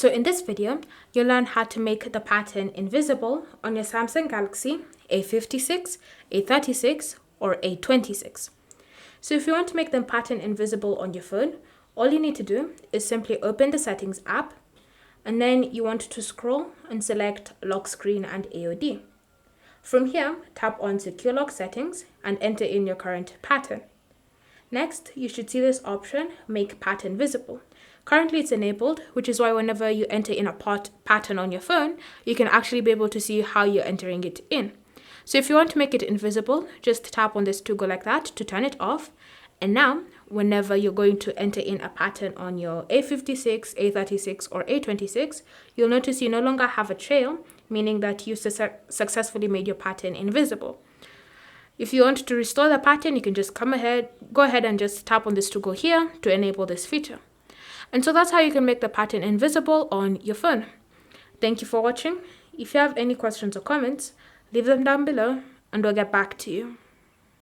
So in this video, you'll learn how to make the pattern invisible on your Samsung Galaxy A56, A36 or A26. So if you want to make the pattern invisible on your phone, all you need to do is simply open the settings app and then you want to scroll and select Lock Screen and AOD. From here, tap on Secure Lock Settings and enter in your current pattern. Next, you should see this option, Make Pattern Visible. Currently it's enabled, which is why whenever you enter in a pattern on your phone, you can actually be able to see how you're entering it in. So if you want to make it invisible, just tap on this toggle like that to turn it off. And now, whenever you're going to enter in a pattern on your A56, A36 or A26, you'll notice you no longer have a trail, meaning that you successfully made your pattern invisible. If you want to restore the pattern, you can just go ahead and just tap on this toggle here to enable this feature. And so that's how you can make the pattern invisible on your phone. Thank you for watching. If you have any questions or comments, leave them down below and we'll get back to you.